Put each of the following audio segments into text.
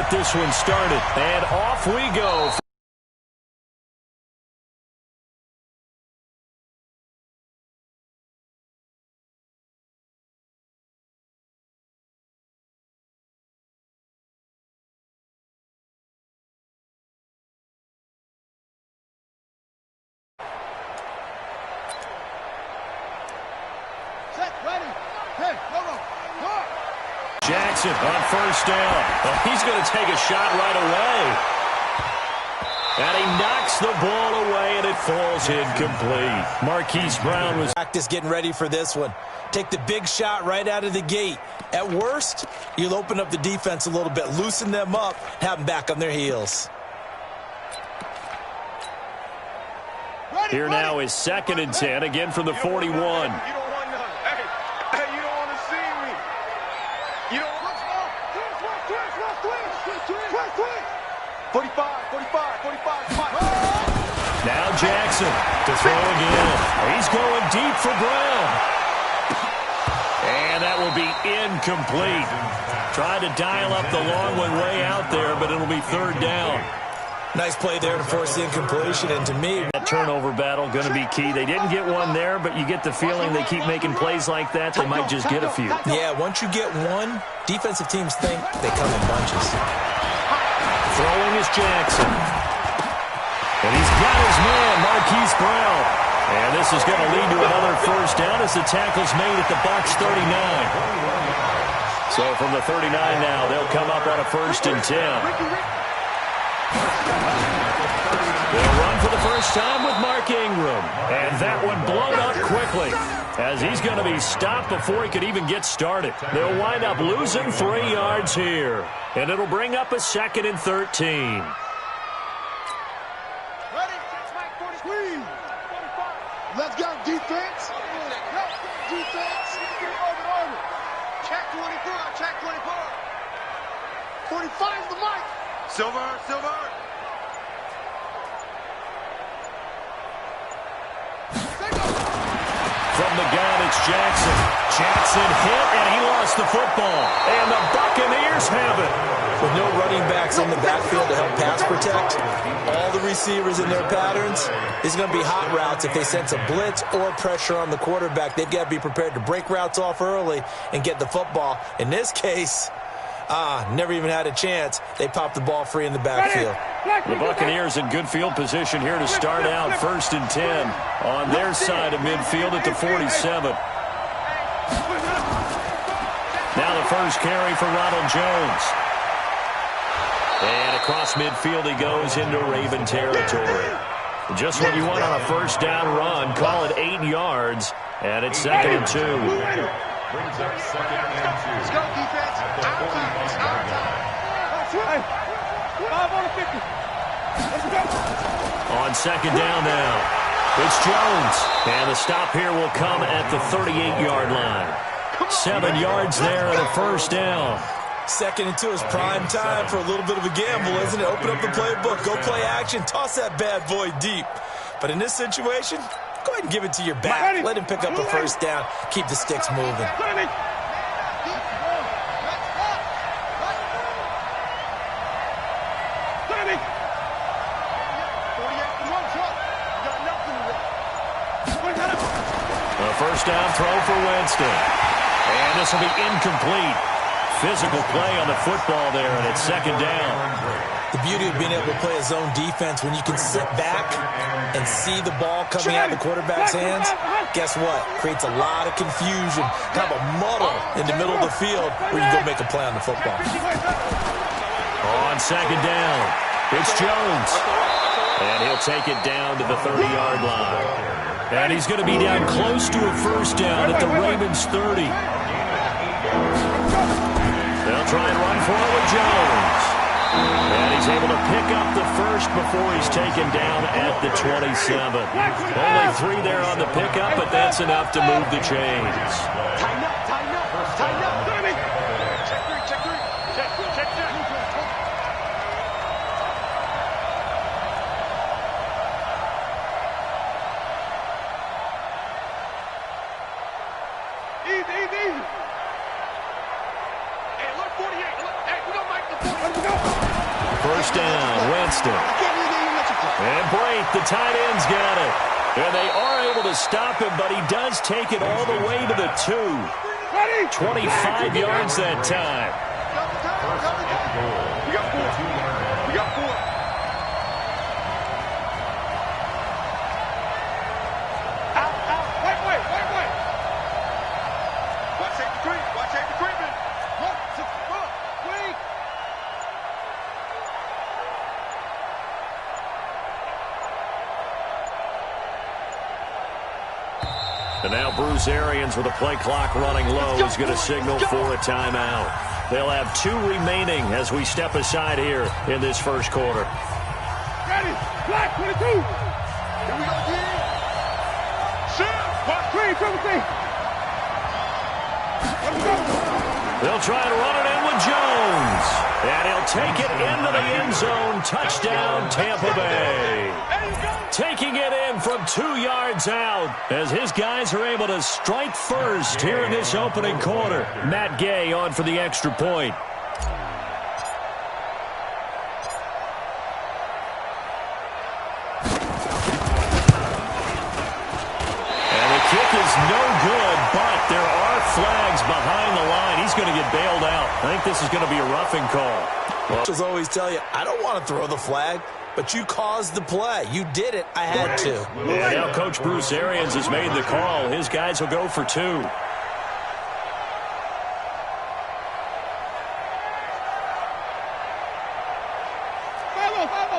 get this one started. And off we go. Jackson on first down. Well, he's going to take a shot right away. And he knocks the ball away, and it falls incomplete. Marquise Brown was practice getting ready for this one. Take the big shot right out of the gate. At worst, you'll open up the defense a little bit, loosen them up, have them back on their heels. Here now is 2nd and 10, again from the 41. 45. Now Jackson to throw again. He's going deep for Brown. And that will be incomplete. Tried to dial up the long one way out there, but it'll be 3rd down. Nice play there to force the incompletion, and to me, that turnover battle going to be key. They didn't get one there, but you get the feeling they keep making plays like that, they might just get a few. Yeah, once you get one, defensive teams think they come in bunches. Throwing is Jackson. And he's got his man, Marquise Brown. And this is going to lead to another 1st down as the tackle's made at the Bucs 39. So from the 39 now, they'll come up on a 1st and 10. They'll run for the first time with Mark Ingram. And that one blown up quickly as he's going to be stopped before he could even get started. They'll wind up losing 3 yards here. And it'll bring up a 2nd and 13. Let's go, defense. Defense. Check 24. Check 24. 45 is the mic. Silver. From the gun, it's Jackson. Jackson hit, and he lost the football. And the Buccaneers have it. With no running backs in the backfield to help pass protect, all the receivers in their patterns, it's going to be hot routes if they sense a blitz or pressure on the quarterback. They've got to be prepared to break routes off early and get the football. In this case, never even had a chance. They popped the ball free in the backfield. The Buccaneers in good field position here to start out 1st and 10 on their side of midfield at the 47. Now the first carry for Ronald Jones. And across midfield he goes into Raven territory. Just what you want on a 1st down run. Call it 8 yards. And it's 2nd and 2. Brings up 2nd and 2. Let's go, defense. On 2nd down now, it's Jones. And the stop here will come at the 38-yard line. 7 yards there and a 1st down. 2nd and 2 is prime time for a little bit of a gamble, isn't it? Open up the playbook, go play action, toss that bad boy deep. But in this situation, go ahead and give it to your back. Let him pick up a 1st down. Keep the sticks moving. A 1st down throw for Winston. And this will be incomplete. Physical play on the football there, and it's 2nd down. The beauty of being able to play a zone defense, when you can sit back and see the ball coming out of the quarterback's hands, guess what? Creates a lot of confusion, kind of a muddle in the middle of the field where you go make a play on the football. On 2nd down, it's Jones. And he'll take it down to the 30-yard line. And he's going to be down close to a 1st down at the Ravens 30. They'll try and run for it with Jones. And he's able to pick up the 1st before he's taken down at the 27. Only 3 there on the pickup, but that's enough to move the chains. Tighten up. Check 3. Easy. Hey, look, 48. Look, hey, we don't like the 40. First down, Winston. And Brate, the tight end's got it. And they are able to stop him, but he does take it all the way to the 2. 25 yards that time. We got 4. We got 4. Out. Wait. Watch safety treatment. Watch safety treatment. Look, wait. And now Bruce Arians with a play clock running low is going to signal for a timeout. They'll have 2 remaining as we step aside here in this first quarter. Ready. Black 22. Here we go, G. Shit. Watch 3. Let's go. They'll try to run it in with Jones. And he'll take it into the end zone. Touchdown, Tampa Bay. Taking it in from 2 yards out as his guys are able to strike first here in this opening quarter. Matt Gay on for the extra point. And the kick is no good, but there are flags behind the line. He's going to get bailed out. I think this is going to be a roughing call. Coaches always tell you, I don't want to throw the flag, but you caused the play. You did it. I had to. And now Coach Bruce Arians has made the call. His guys will go for 2.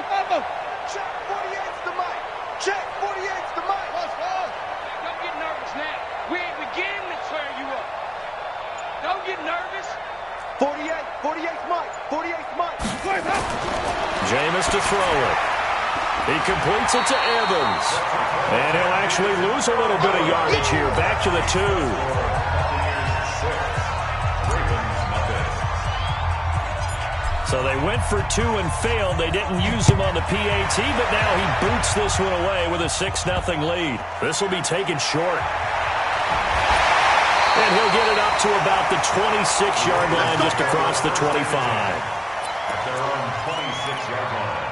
Follow. Check 48's the mic. Check 48's the mic. Don't get nervous now. We ain't beginning to tear you up. Don't get nervous. 48's mic. 48's mic. Jameis to throw it. He completes it to Evans. And he'll actually lose a little bit of yardage here. Back to the 2. So they went for 2 and failed. They didn't use him on the PAT, but now he boots this one away with a 6-0 lead. This will be taken short. And he'll get it up to about the 26-yard line, just across the 25. At their own 26-yard line.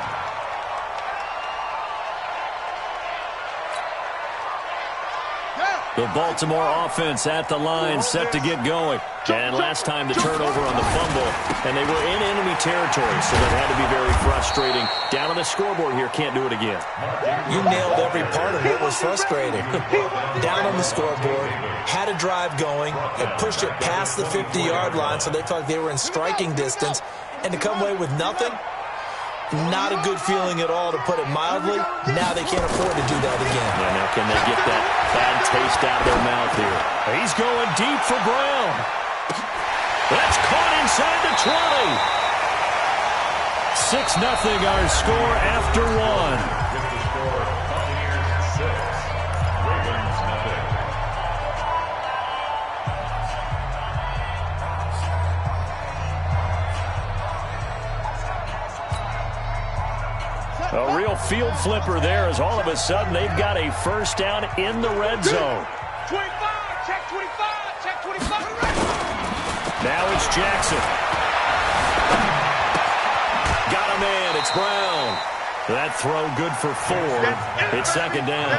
The Baltimore offense at the line, set to get going. And last time the turnover on the fumble, and they were in enemy territory, so that had to be very frustrating. Down on the scoreboard here, can't do it again. You nailed every part of what was frustrating. Down on the scoreboard, had a drive going, and pushed it past the 50-yard line so they felt like they were in striking distance, and to come away with nothing, not a good feeling at all, to put it mildly. Now they can't afford to do that again. Yeah, now can they get that bad taste out of their mouth here? He's going deep for Brown. That's caught inside the 20. 6-0 our score after 1. With the score, Buccaneers 6, Ravens nothing. A real field flipper there, as all of a sudden they've got a first down in the red zone. 25, check 25, check 25. Now it's Jackson. Got a man, it's Brown. That throw good for 4. It's second down.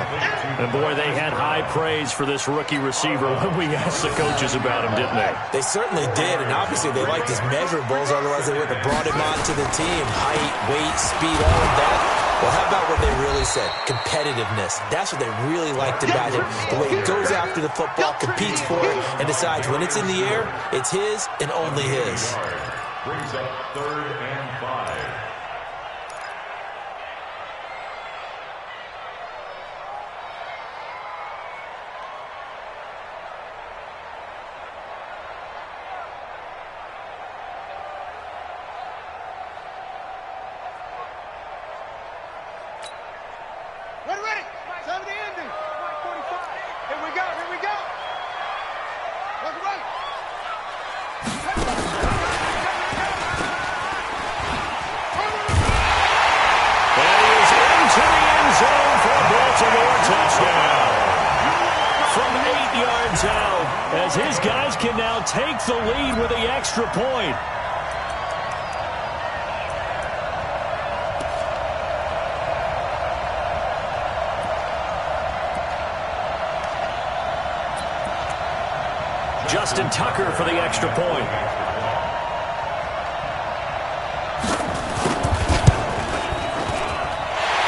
And boy, they had high praise for this rookie receiver when we asked the coaches about him, didn't they? They certainly did, and obviously they liked his measurables, otherwise they wouldn't have brought him onto the team. Height, weight, speed, all of that. Well, how about what they really said? Competitiveness. That's what they really liked about him. The way he goes after the football, competes for it, and decides when it's in the air, it's his and only his. Brings up 3rd and 5. Ready. 70 ending. 45. Here we go. Let's run. And he is into the end zone for a Baltimore touchdown. From 8 yards out, as his guys can now take the lead with the extra point. Justin Tucker for the extra point.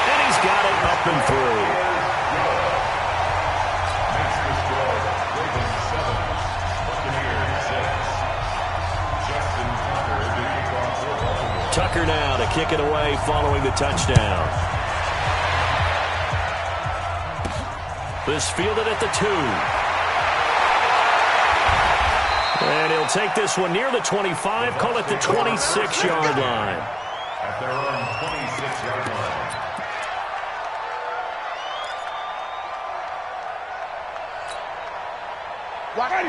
And he's got it up and through. Makes the score. Ravens 7, Buccaneers 6. Justin Tucker is the kickoff for Baltimore. Tucker now to kick it away following the touchdown. This fielded at the 2. And he'll take this one near the 25, call it the 26-yard line. At their own 26-yard line.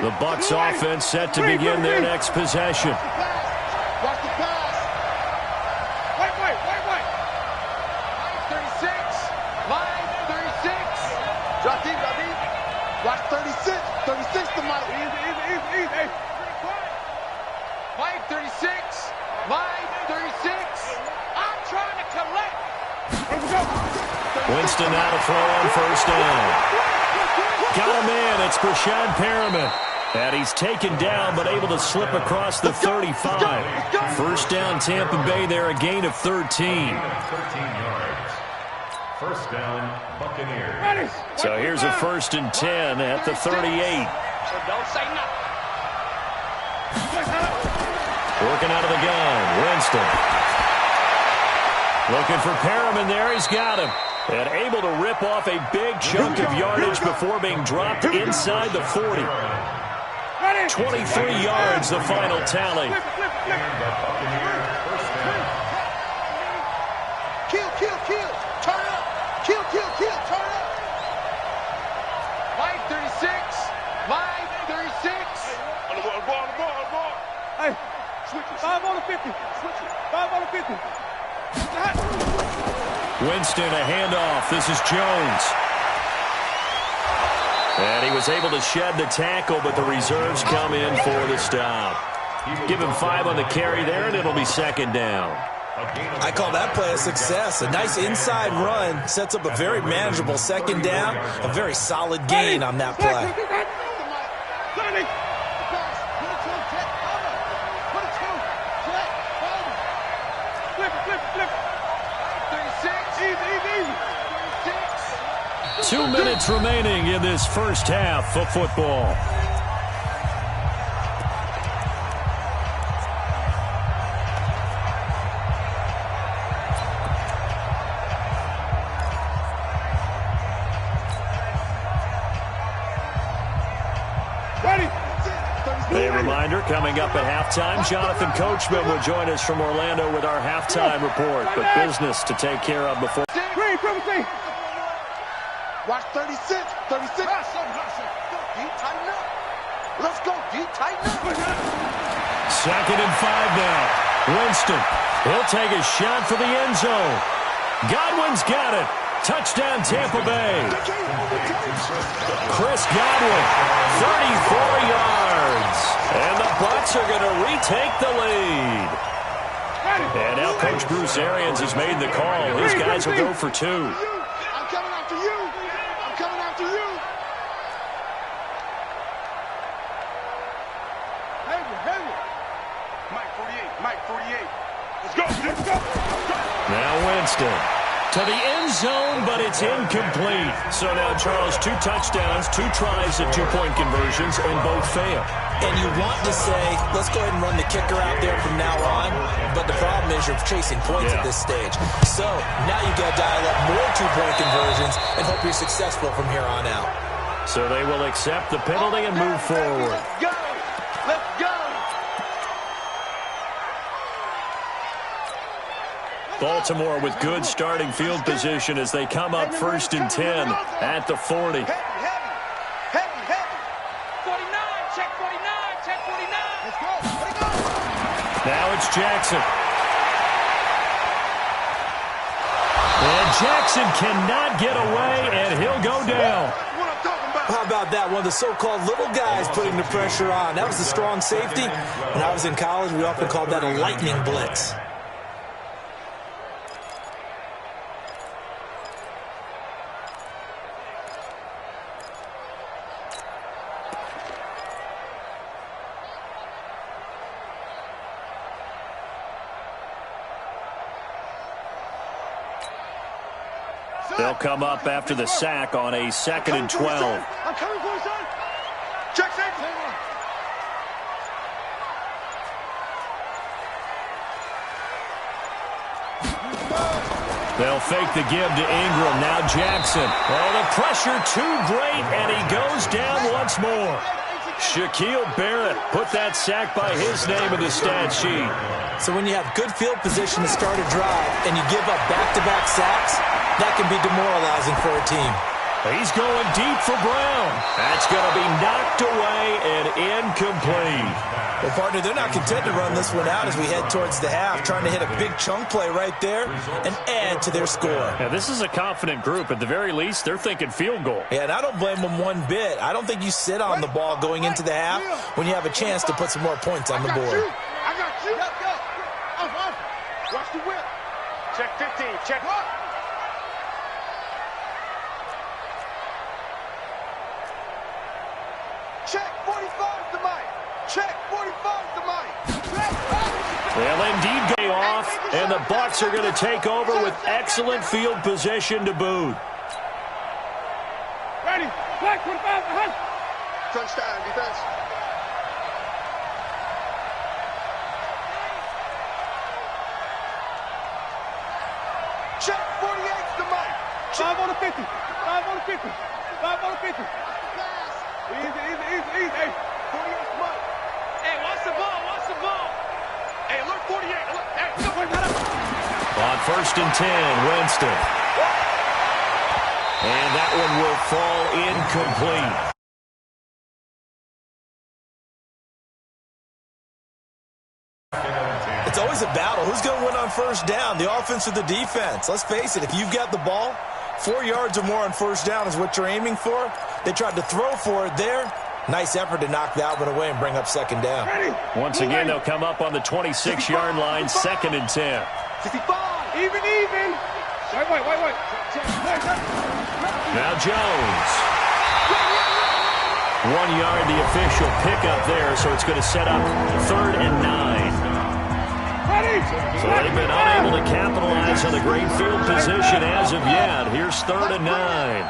The Bucs offense set to begin their next possession. Watch the pass. Wait. Line 36. Drop deep. Watch 36. 36 to Mike. Easy. Mike 36. Line 36. I'm trying to collect. Winston now to throw on first down. Got a man. It's Brashad Perriman. And he's taken down but able to slip across the 35. First down Tampa Bay there, a gain of 13. 13 yards. First down, Buccaneers. So here's a 1st and 10 at the 38. So don't say nothing. Working out of the gun, Winston. Looking for Perriman there, he's got him. And able to rip off a big chunk of yardage before being dropped inside the 40. 23 yards, the final tally. And the Buccaneers first down. Kill. Turn up. Kill. Turn up. Line 36. Line 36. On the ball. Hey, switch it. 5 on the 50. Switch it. 5 on the 50. Winston, a handoff. This is Jones. And he was able to shed the tackle, but the reserves come in for the stop. Give him 5 on the carry there, and it'll be 2nd down. I call that play a success. A nice inside run sets up a very manageable 2nd down. A very solid gain on that play. Easy. 2 minutes remaining in this first half of football. A reminder, coming up at halftime, Jonathan Coachman will join us from Orlando with our halftime report. But business to take care of before. Watch 36. 36. Deep, tighten up. Let's go. Deep, tighten up. 2nd and 5 now. Winston, he'll take a shot for the end zone. Godwin's got it. Touchdown, Tampa Bay. Chris Godwin, 34 yards. And the Bucs are going to retake the lead. And now Coach Bruce Arians has made the call. His guys will go for 2. I'm coming after you. Heavy. Mike 48. Let's go. Now Winston to the end zone, but it's incomplete. So now, Charles, 2 touchdowns, 2 tries at 2-point conversions, and both fail. And you want to say, let's go ahead and run the kicker out there from now on. But the problem is you're chasing points at this stage. So now you got to dial up more 2-point conversions and hope you're successful from here on out. So they will accept the penalty and move forward. Let's go. Baltimore with good starting field position as they come up 1st and 10 at the 40. Heavy. 49, check 49. Let's go. Now it's Jackson. And Jackson cannot get away, and he'll go down. How about that? One of the so-called little guys putting the pressure on. That was the strong safety. When I was in college, we often called that a lightning blitz. They'll come up after the sack on a 2nd and 12. I'm coming for you, son. Check safety. They'll fake the give to Ingram. Now Jackson. Oh, the pressure too great, and he goes down once more. Shaquille Barrett put that sack by his name in the stat sheet. So when you have good field position to start a drive and you give up back-to-back sacks, that can be demoralizing for a team. He's going deep for Brown. That's going to be knocked away and incomplete. Well, partner, they're not content to run this one out as we head towards the half, trying to hit a big chunk play right there and add to their score. Yeah, this is a confident group. At the very least, they're thinking field goal. Yeah, and I don't blame them one bit. I don't think you sit on the ball going into the half when you have a chance to put some more points on the board. I got you. Watch the whip. Check 15. Check. Check 45 to Mike. Check 45 to Mike. They'll indeed go off, and the Bucs are going to take over with excellent field position to boot. Ready. Flag 25. Touchdown defense. Check 48 to Mike. 5 on the 50. 5 on the 50. 5 on the 50. Easy. Hey, 48 to Mike. Hey, watch the ball. Watch the ball. Hey, look, 48. Look. Hey, On 1st and 10, Winston. And that one will fall incomplete. It's always a battle. Who's going to win on 1st down, the offense or the defense? Let's face it, if you've got the ball, 4 yards or more on 1st down is what you're aiming for. They tried to throw for it there. Nice effort to knock that one away and bring up 2nd down. Once again, they'll come up on the 26-yard line, 2nd and 10. 65. Even. Wait. Now Jones. 1 yard, the official pickup there, so it's going to set up 3rd and 9. So they've been unable to capitalize on the great field position as of yet. Here's 3rd and 9.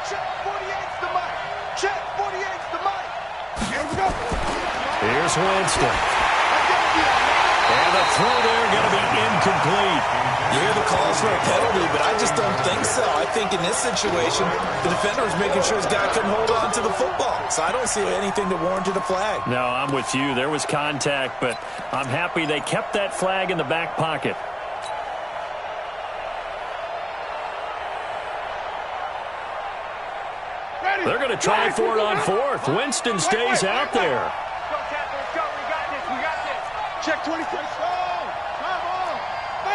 Check 48's the Mike. Check 48's the Mike. Here we go. Here's Winston. And the throw there going to be incomplete. You hear the calls for a penalty, but I just don't think so. I think in this situation, the defender was making sure his guy couldn't hold on to the football. So I don't see anything that warranted a flag. No, I'm with you. There was contact, but I'm happy they kept that flag in the back pocket. They're going to try for it on 4th. Winston stays out there. Go, Captain. Let's go. We got this. Check 26. Follow.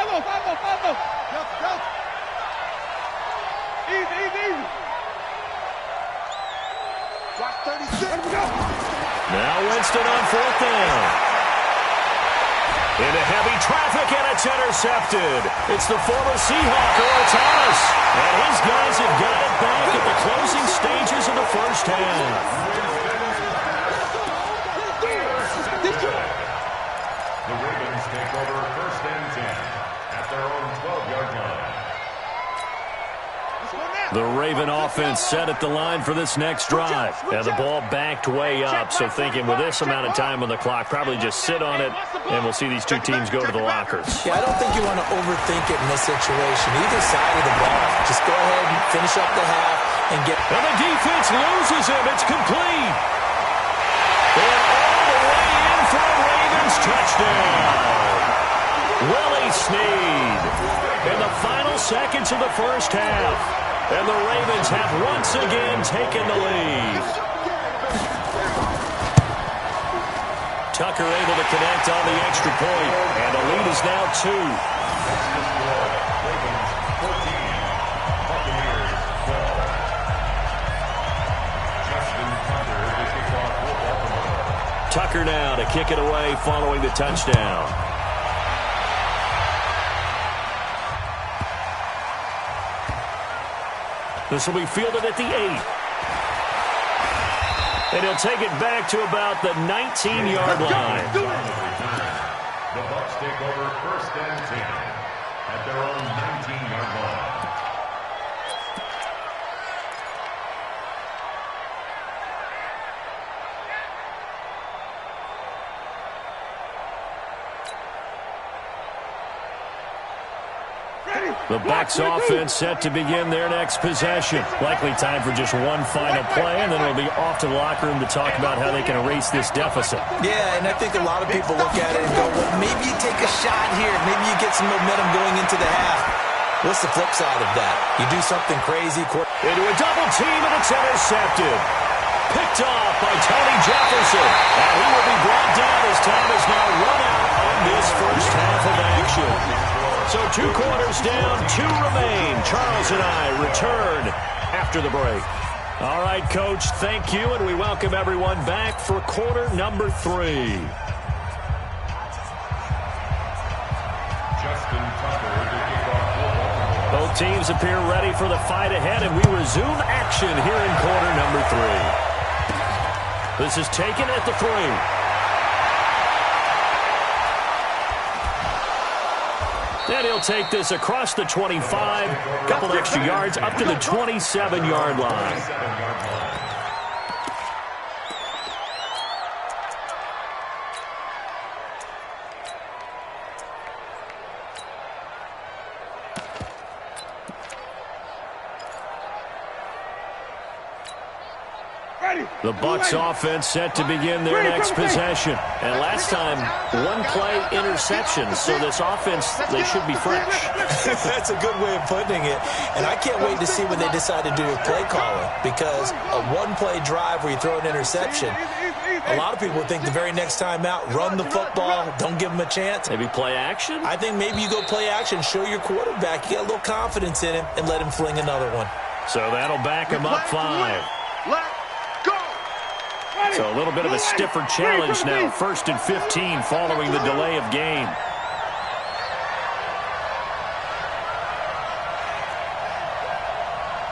Go. Easy. Watch 36. Let me go. Now Winston on 4th down. Into heavy traffic, and it's intercepted. It's the former Seahawk, Earl Thomas. And his guys have got it back at the closing stages of the 1st half. The Ravens take over 1st and 10 at their own 12-yard line. The Raven offense set at the line for this next drive. And the ball backed way up, so thinking with this amount of time on the clock, probably just sit on it, and we'll see these two teams go to the lockers. Yeah, I don't think you want to overthink it in this situation. Either side of the ball. Just go ahead and finish up the half and get... And the defense loses him. It's complete. And all the way in for a Ravens touchdown. Willie Snead in the final seconds of the 1st half. And the Ravens have once again taken the lead. Tucker able to connect on the extra point, and the lead is now 2. Ravens 14, Buccaneers 12. Justin Tucker to kick off for Baltimore. Tucker now to kick it away following the touchdown. This will be fielded at the 8. And he'll take it back to about the 19-yard line. The Bucs take over 1st and 10 at their own 19-yard line. The Bucs offense set to begin their next possession. Likely time for just one final play, and then it'll be off to the locker room to talk about how they can erase this deficit. Yeah, and I think a lot of people look at it and go, well, maybe you take a shot here. Maybe you get some momentum going into the half. What's the flip side of that? You do something crazy. Into a double team, and it's intercepted. Picked off by Tony Jefferson. And he will be brought down as time is now run out on this first half of action. So 2 quarters down, 2 remain. Charles and I return after the break. All right, Coach, thank you, and we welcome everyone back for quarter number 3. Both teams appear ready for the fight ahead, and we resume action here in quarter number 3. This is taken at the 3. And he'll take this across the 25, a couple extra yards up to the 27-yard line. The Bucs offense set to begin their next possession. And last time, 1-play interception. So this offense, they should be fresh. That's a good way of putting it. And I can't wait to see what they decide to do with play calling. Because a 1-play drive where you throw an interception, a lot of people think the very next time out, run the football, don't give them a chance. Maybe play action? I think maybe you go play action, show your quarterback, you get a little confidence in him, and let him fling another one. So that'll back him up 5. So a little bit of a stiffer challenge now. 1st and 15 following the delay of game.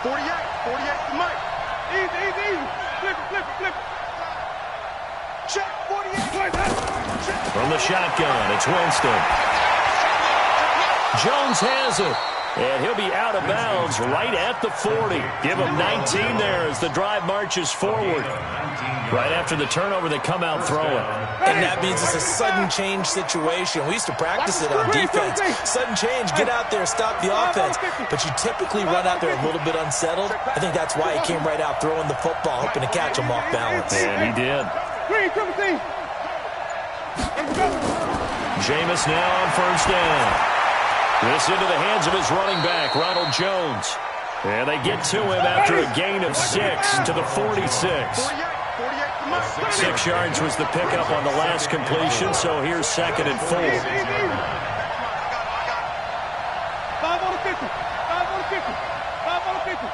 To Mike. Easy. Flip. Check, 48. From the shotgun, it's Winston. Jones has it. And he'll be out of bounds right at the 40. Give him 19 there as the drive marches forward. Right after the turnover, they come out throwing. And that means it's a sudden change situation. We used to practice it on defense. Sudden change, get out there, stop the offense. But you typically run out there a little bit unsettled. I think that's why he came right out throwing the football, hoping to catch him off balance. And he did. Jameis now on 1st down. This into the hands of his running back, Ronald Jones. And they get to him after a gain of 6 to the 46. 6 yards was the pickup on the last completion, so here's 2nd and 4. 5 on the 50. 5 on the 50. 5 on the 50.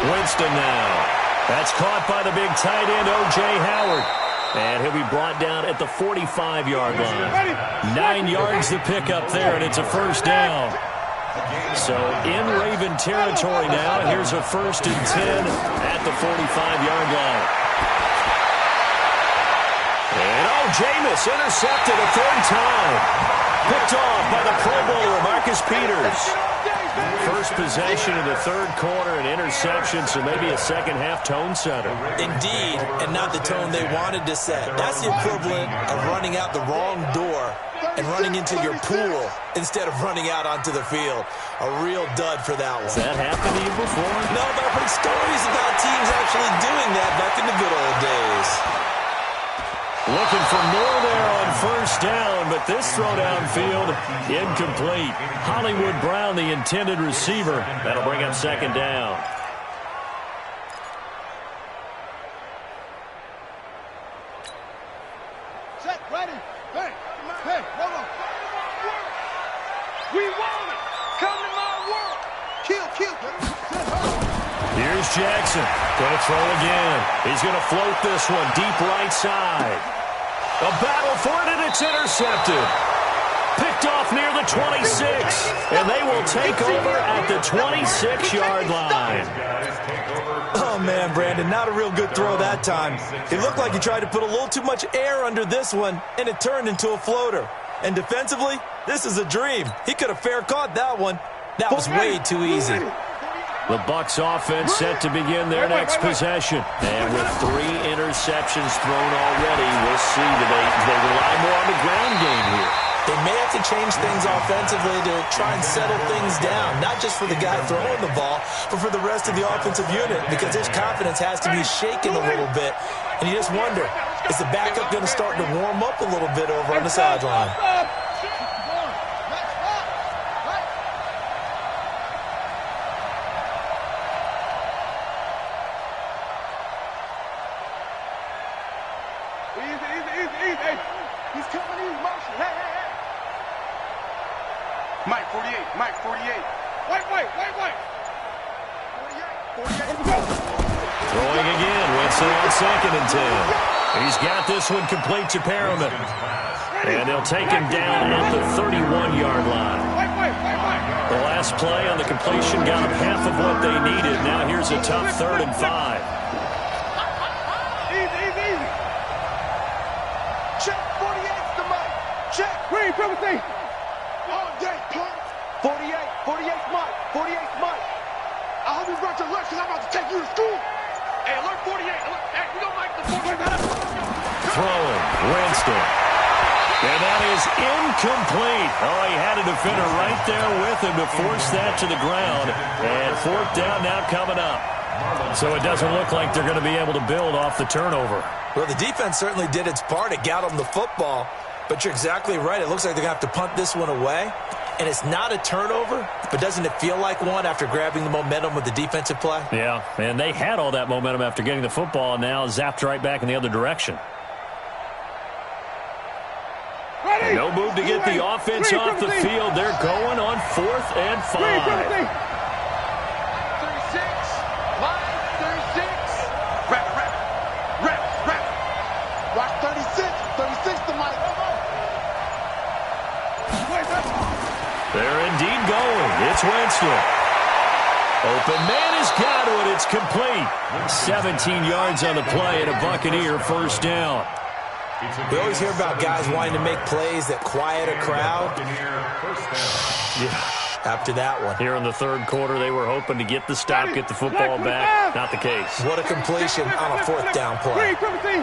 Winston now. That's caught by the big tight end, O.J. Howard. And he'll be brought down at the 45-yard line. 9 yards to pick up there, and it's a 1st down. So in Raven territory now. Here's a 1st and 10 at the 45-yard line. And Jameis intercepted a 3rd time. Picked off by the Pro Bowler, Marcus Peters. First possession of the 3rd quarter, an interception, so maybe a second-half tone setter. Indeed, and not the tone they wanted to set. That's the equivalent of running out the wrong door and running into your pool instead of running out onto the field. A real dud for that one. Has that happened to you before? No, but I've heard stories about teams actually doing that back in the good old days. Looking for more there on 1st down, but this throw downfield, incomplete. Hollywood Brown, the intended receiver. That'll bring up 2nd down. Set, ready. Hey, hold on. We want it. Come to my world. Kill. Here's Jackson. Going to throw again. He's going to float this one deep right side. A battle for it, and it's intercepted. Picked off near the 26. And they will take over at the 26-yard line. Oh, man, Brandon, not a real good throw that time. It looked like he tried to put a little too much air under this one, and it turned into a floater. And defensively, this is a dream. He could have fair caught that one. That was way too easy. The Bucs offense set to begin their next possession. And with 3 interceptions thrown already, we'll see they rely more on the ground game here. They may have to change things offensively to try and settle things down, not just for the guy throwing the ball, but for the rest of the offensive unit, because his confidence has to be shaken a little bit. And you just wonder, is the backup going to start to warm up a little bit over on the sideline? Easy. He's coming in motion. Hey. Mike, 48. Mike, 48. Wait. 48. Throwing again. Winston on 2nd and 10. He's got this one complete to Perriman. And they'll take him down at the 31-yard line. The last play on the completion got him half of what they needed. Now here's a tough 3rd and 5. Easy. Check 48's the Mike. Check. Green, privacy. All day, punk. 48's Mike. 48's Mike. I hope you brought your lunch because I'm about to take you to school. Hey, alert 48. Hey, we don't Mike the 48. Throwing. Winston. And that is incomplete. Oh, he had a defender right there with him to force that to the ground. And 4th down now coming up. So it doesn't look like they're going to be able to build off the turnover. Well, the defense certainly did its part. It got them the football. But you're exactly right. It looks like they're going to have to punt this one away. And it's not a turnover, but doesn't it feel like one after grabbing the momentum with the defensive play? Yeah, and they had all that momentum after getting the football, and now zapped right back in the other direction. And no move to get the offense off the field. They're going on 4th and 5. 36. Mike, 36. Rap. Watch 36. 36 to Mike. They're indeed going. It's Winston. Open man has got it. It's complete. 17 yards on the play and a Buccaneer 1st down. We always hear about guys wanting to make plays that quiet a crowd. After that one. Here in the 3rd quarter, they were hoping to get the stop, get the football back. Not the case. What a completion on a 4th down play.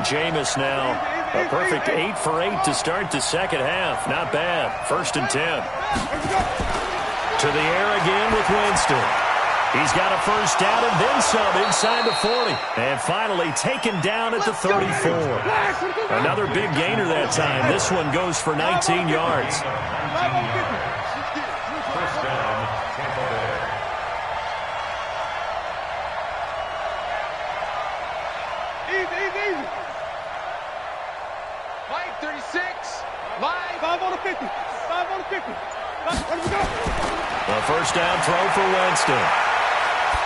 Jameis now. A perfect 8 for 8 to start the 2nd half. Not bad. 1st and 10. To the air again with Winston. He's got a 1st down and then some inside the 40. And finally taken down at the 34. Another big gainer that time. This one goes for 19 yards. First down, Tampa Bay. Easy. Mike, 36. Mike. 5 on the 50. 5 on the 50. Let me go. A 1st down throw for Winston.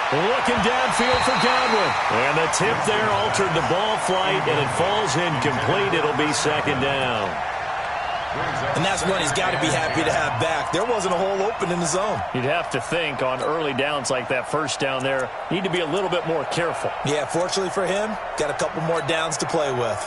Looking downfield for Godwin. And the tip there altered the ball flight, and it falls incomplete. It'll be 2nd down. And that's one he's got to be happy to have back. There wasn't a hole open in the zone. You'd have to think on early downs like that 1st down there, need to be a little bit more careful. Yeah, fortunately for him, got a couple more downs to play with.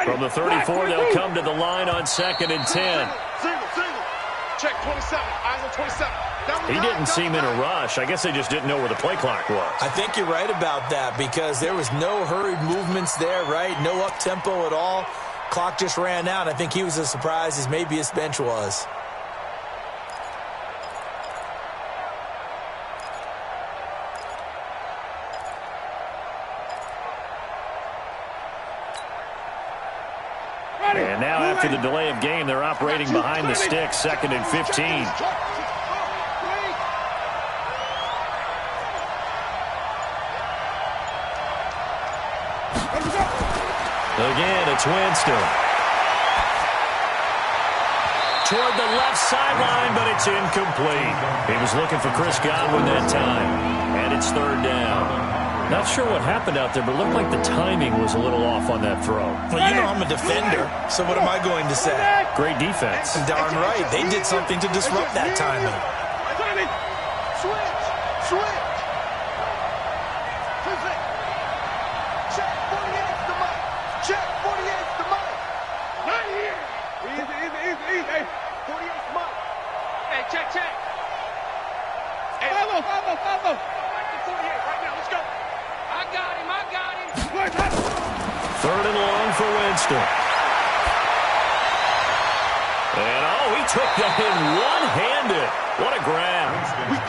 From the 34, they'll come to the line on 2nd and 10. Single. Check 27. Eyes on 27. He didn't seem in a rush. I guess they just didn't know where the play clock was. I think you're right about that because there was no hurried movements there, right? No up-tempo at all. Clock just ran out. I think he was as surprised as maybe his bench was. And now after the delay of game, they're operating behind the sticks, 2nd and 15. Again, it's Winston. Toward the left sideline, but it's incomplete. He was looking for Chris Godwin that time, and it's third down. Not sure what happened out there, but it looked like the timing was a little off on that throw. Well, you know I'm a defender, so what am I going to say? Great defense. Darn right. They did something to disrupt that timing. Switch. Check 48's the mic. Check 48's the mic. Not here. Easy. Hey, 48's mic. Hey, check. Hey, follow. Back to 48 right now. Let's go. I got him. Third and long for Winston. And, he took that in one-handed. What a grab.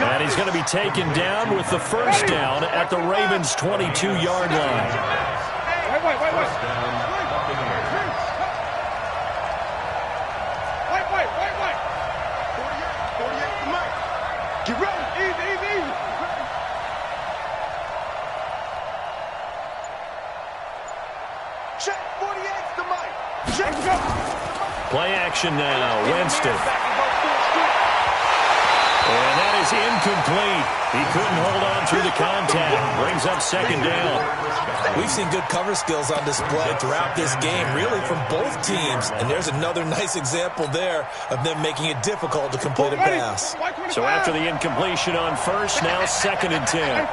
And he's going to be taken down with the first down at the Ravens' 22-yard line. Wait. Wait. 48 the mic. Get ready. Easy. Check 48's the mic. Check. Play action now. Winston. And that is incomplete. He couldn't hold on through the contact. Brings up second down. We've seen good cover skills on display throughout this game, really from both teams. And there's another nice example there of them making it difficult to complete a pass. So after the incompletion on first, now second and 10.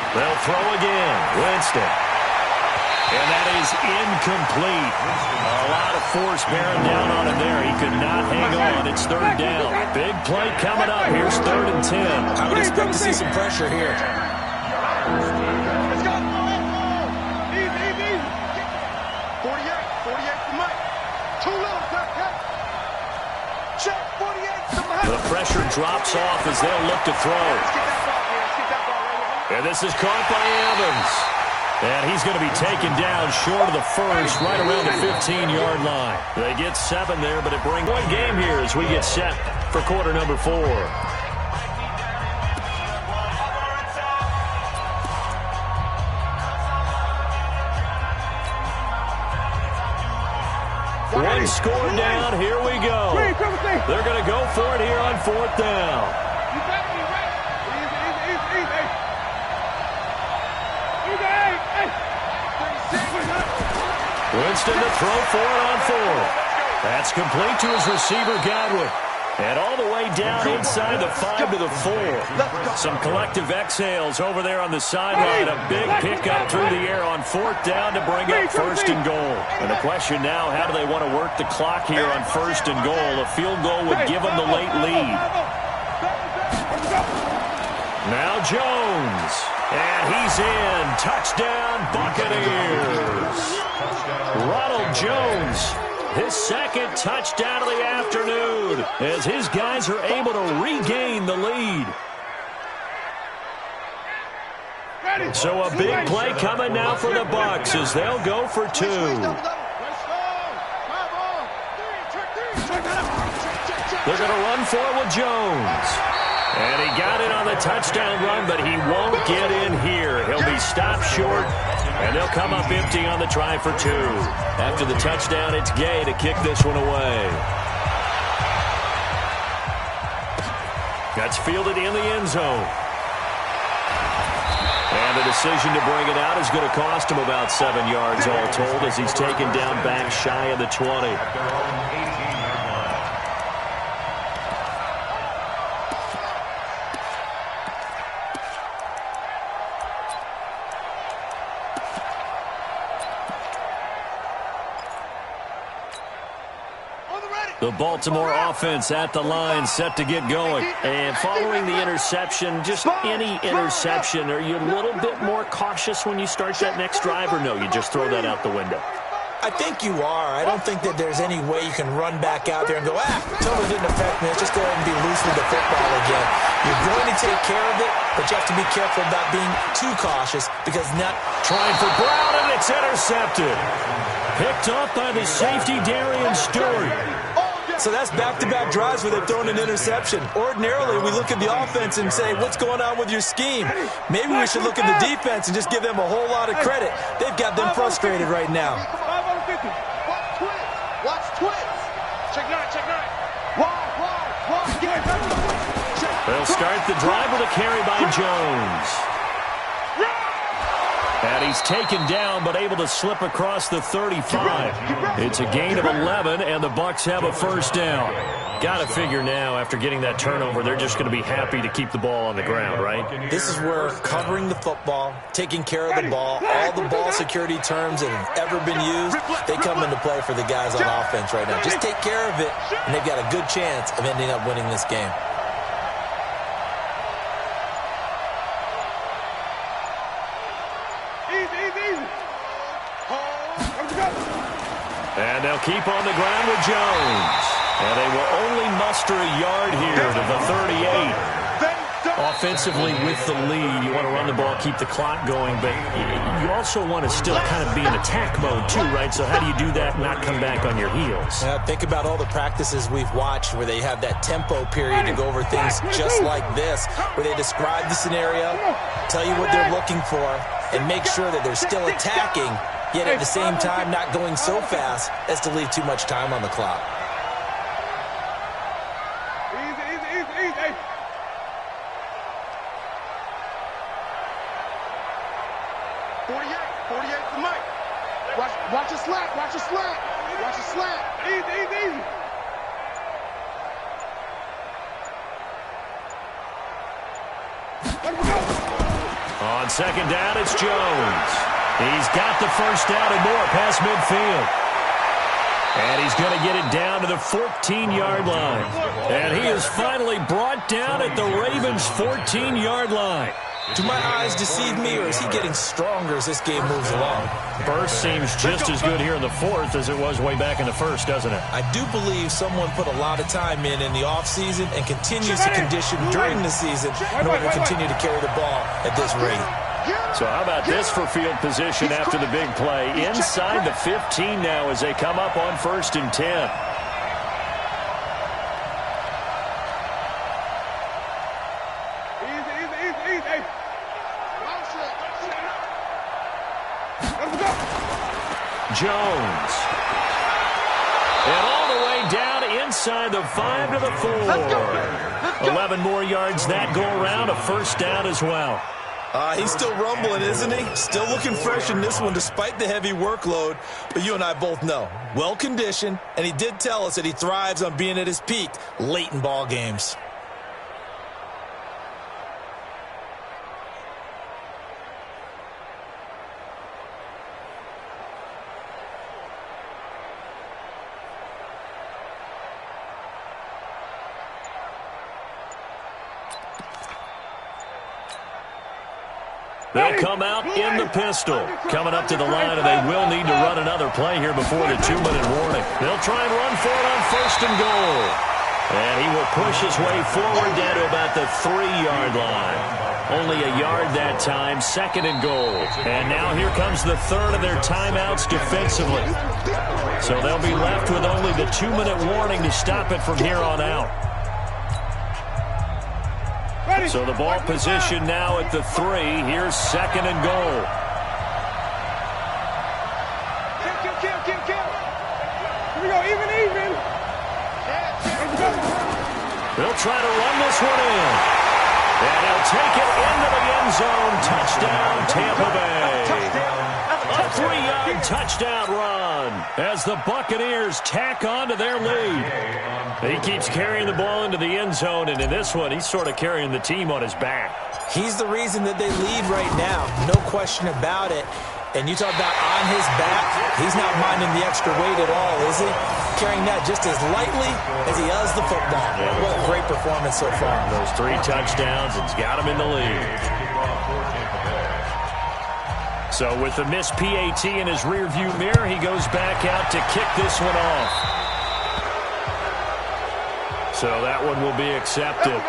They'll throw again. Winston. And that is incomplete. A lot of force bearing down on him there. He could not hang on. It's third down. Big play coming up. Here's third and 10. I would expect to see some pressure here. Let's go. Easy. 48 the mic. Too low. Check 48's the mic. The pressure drops off as they'll look to throw. And this is caught by Evans. And he's going to be taken down short of the first, right around the 15-yard line. They get 7 there, but it brings one game here as we get set for quarter number 4. One score down. Here we go. They're going to go for it here on fourth down. Winston to throw for it on fourth. That's complete to his receiver, Godwin. And all the way down inside the 5 to the 4. Some collective exhales over there on the sideline. A big pickup through the air on fourth down to bring up first and goal. And the question now, how do they want to work the clock here on first and goal? A field goal would give them the late lead. Now Jones. And he's in. Touchdown, Buccaneers. Ronald Jones, his second touchdown of the afternoon, as his guys are able to regain the lead. So a big play coming now for the Bucs as they'll go for 2. They're going to run for it with Jones. And he got it on the touchdown run, but he won't get in here. He'll be stopped short, and they'll come up empty on the try for 2. After the touchdown, it's Gay to kick this one away. That's fielded in the end zone. And the decision to bring it out is going to cost him about 7 yards all told as he's taken down back shy of the 20. The Baltimore offense at the line, set to get going. And following the interception, just any interception, are you a little bit more cautious when you start that next drive, or no, you just throw that out the window? I think you are. I don't think that there's any way you can run back out there and go, totally didn't affect me. Let's just go ahead and be loose with the football again. You're going to take care of it, but you have to be careful about being too cautious because not trying for Brown, and it's intercepted. Picked off by the safety, Darian Stewart. So that's back-to-back drives where they've thrown an interception. Ordinarily, we look at the offense and say, what's going on with your scheme? Maybe we should look at the defense and just give them a whole lot of credit. They've got them frustrated right now. Watch twins. Check nine. They'll start the drive with a carry by Jones. And he's taken down, but able to slip across the 35. It's a gain of 11, and the Bucs have a first down. Got to figure now, after getting that turnover, they're just going to be happy to keep the ball on the ground, right? This is where covering the football, taking care of the ball, all the ball security terms that have ever been used, they come into play for the guys on offense right now. Just take care of it, and they've got a good chance of ending up winning this game. And they'll keep on the ground with Jones. And they will only muster a yard here to the 38. Offensively with the lead, you want to run the ball, keep the clock going, but you also want to still kind of be in attack mode too, right? So how do you do that and not come back on your heels? Think about all the practices we've watched where they have that tempo period to go over things just like this, where they describe the scenario, tell you what they're looking for, and make sure that they're still attacking, yet at the same time not going so fast as to leave too much time on the clock. Easy. 48 to Mike. Watch your slant. Easy. On second down, it's Jones. He's got the first down and more past midfield. And he's going to get it down to the 14-yard line. And he is finally brought down at the Ravens' 14-yard line. Do my eyes deceive me, or is he getting stronger as this game moves along? Burst seems just as good here in the fourth as it was way back in the first, doesn't it? I do believe someone put a lot of time in the offseason and continues to condition during the season in order to continue to carry the ball at this rate. So how about this for field position after the big play? Inside the 15 now as they come up on 1st and 10. Jones. And all the way down inside the 5 to the 4. 11 more yards that go around, a first down as well. He's still rumbling, isn't he? Still looking fresh in this one despite the heavy workload. But you and I both know, well-conditioned, and he did tell us that he thrives on being at his peak late in ball games. They'll come out in the pistol. Coming up to the line, and they will need to run another play here before the 2-minute warning. They'll try and run for it on 1st and goal. And he will push his way forward down to about the 3-yard line. Only a yard that time, 2nd and goal. And now here comes the third of their timeouts defensively. So they'll be left with only the 2-minute warning to stop it from here on out. So the ball position now at the 3. Here's 2nd and goal. Kill. Here we go, even. They'll try to run this one in. And he'll take it into the end zone. Touchdown, Tampa Bay. A 3-yard touchdown run as the Buccaneers tack on to their lead. He keeps carrying the ball into the end zone, and in this one, he's sort of carrying the team on his back. He's the reason that they lead right now, no question about it. And you talk about on his back, he's not minding the extra weight at all, is he? Carrying that just as lightly as he does the football. What a great performance so far. Those 3 touchdowns, it's got him in the lead. So with the missed PAT in his rearview mirror, he goes back out to kick this one off. So that one will be accepted.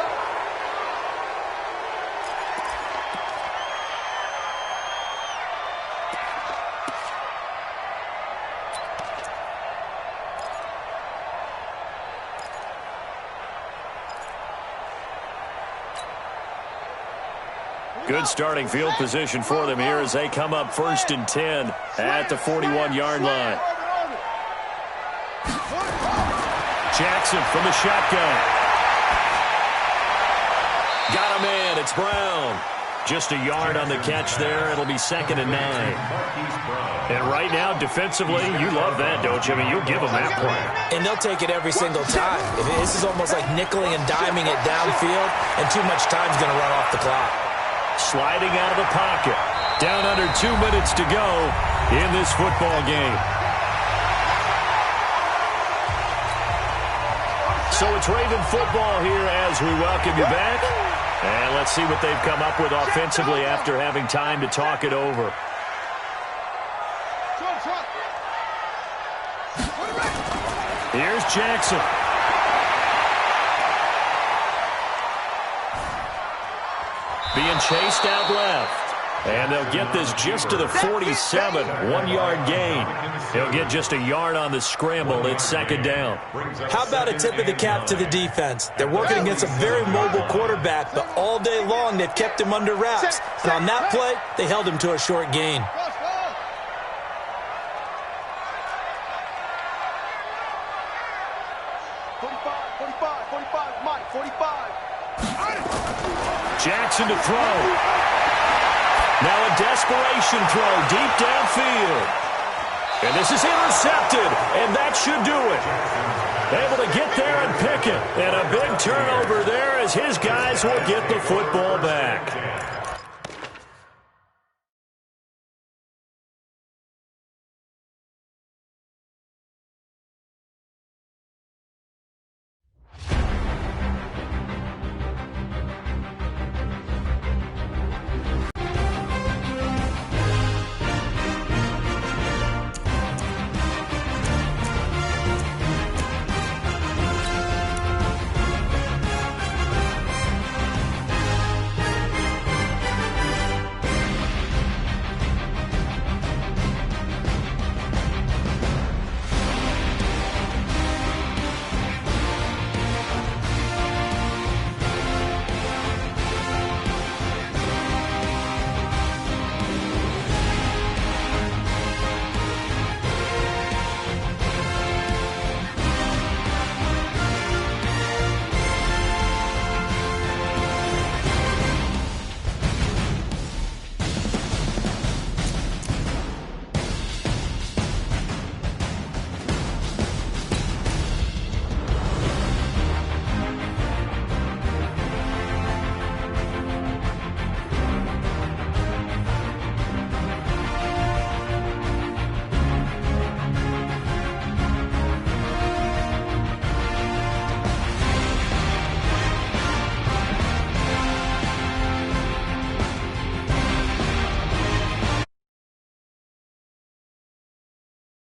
Good starting field position for them here as they come up 1st and 10 at the 41-yard line. Jackson from the shotgun. Got him in. It's Brown. Just a yard on the catch there. It'll be 2nd and 9. And right now, defensively, you love that, don't you? I mean, you'll give them that play. And they'll take it every single time. This is almost like nickeling and diming it downfield, and too much time's going to run off the clock. Sliding out of the pocket. Down under 2 minutes to go in this football game. So it's Raven football here as we welcome you back. And let's see what they've come up with offensively after having time to talk it over. Here's Jackson. Being chased out left. And they'll get this just to the 47, 1-yard gain. He'll get just a yard on the scramble. It's 2nd down. How about a tip of the cap to the defense? They're working against a very mobile quarterback, but all day long they've kept him under wraps. And on that play, they held him to a short gain. Jackson to throw. Now a desperation throw deep downfield. And this is intercepted, and that should do it. Able to get there and pick it. And a big turnover there as his guys will get the football back.